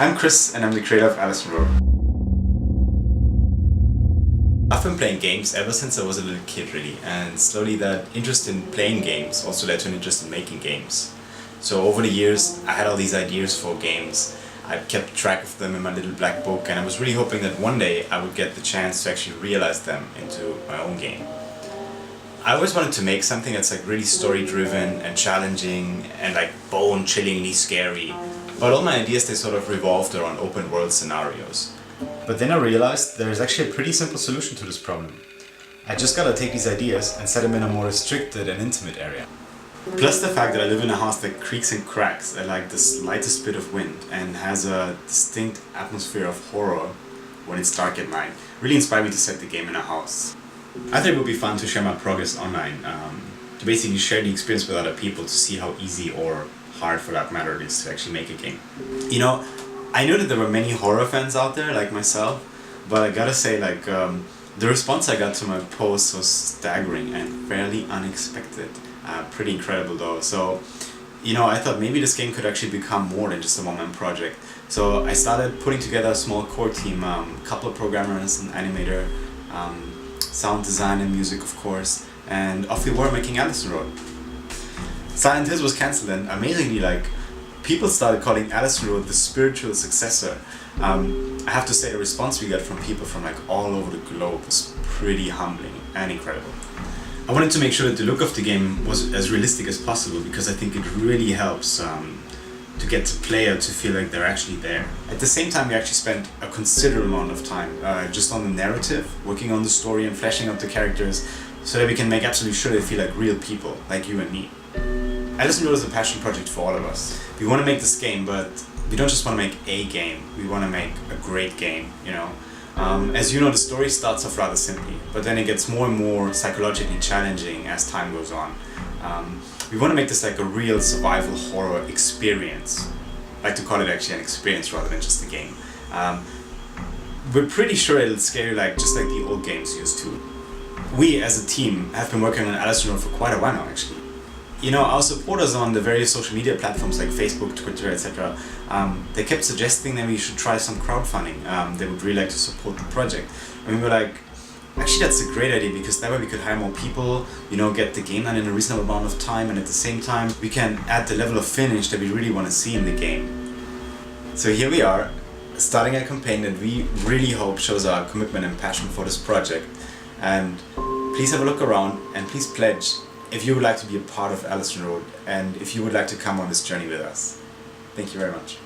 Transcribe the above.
I'm Chris and I'm the creator of Allison. I've been playing games ever since I was a little kid really, and slowly that interest in playing games also led to an interest in making games. So over the years I had all these ideas for games. I kept track of them in my little black book, and I was really hoping that one day I would get the chance to actually realize them into my own game. I always wanted to make something that's like really story driven and challenging and like bone-chillingly scary. But all my ideas, they sort of revolved around open world scenarios. But then I realized there's actually a pretty simple solution to this problem. I just gotta take these ideas and set them in a more restricted and intimate area. Plus the fact that I live in a house that creaks and cracks at like the slightest bit of wind and has a distinct atmosphere of horror when it's dark at night really inspired me to set the game in a house. I thought it would be fun to share my progress online, to basically share the experience with other people to see how easy or hard for that matter it is to actually make a game. You know, I knew that there were many horror fans out there like myself, but I gotta say like the response I got to my post was staggering and fairly unexpected. Pretty incredible though. So, you know, I thought maybe this game could actually become more than just a one-man project. So I started putting together a small core team, a couple of programmers, an animator, sound design and music of course, and off we were making Allison. Silent Hills was cancelled, and amazingly like people started calling Allison the spiritual successor. I have to say the response we got from people from like all over the globe was pretty humbling and incredible. I wanted to make sure that the look of the game was as realistic as possible because I think it really helps to get the player to feel like they're actually there. At the same time, we actually spent a considerable amount of time just on the narrative, working on the story and fleshing out the characters so that we can make absolutely sure they feel like real people, like you and me. Allison is a passion project for all of us. We want to make this game, but we don't just want to make a game, we want to make a great game, you know. As you know, the story starts off rather simply, but then it gets more and more psychologically challenging as time goes on. We want to make this like a real survival horror experience. I like to call it actually an experience rather than just a game. We're pretty sure it'll scare you like just like the old games used to. We as a team have been working on Allison for quite a while now actually. You know, our supporters on the various social media platforms like Facebook, Twitter, etc. They kept suggesting that we should try some crowdfunding. They would really like to support the project. And we were like, actually that's a great idea because that way we could hire more people, you know, get the game done in a reasonable amount of time, and at the same time we can add the level of finish that we really want to see in the game. So here we are, starting a campaign that we really hope shows our commitment and passion for this project. And please have a look around and please pledge if you would like to be a part of Allison Road and if you would like to come on this journey with us. Thank you very much.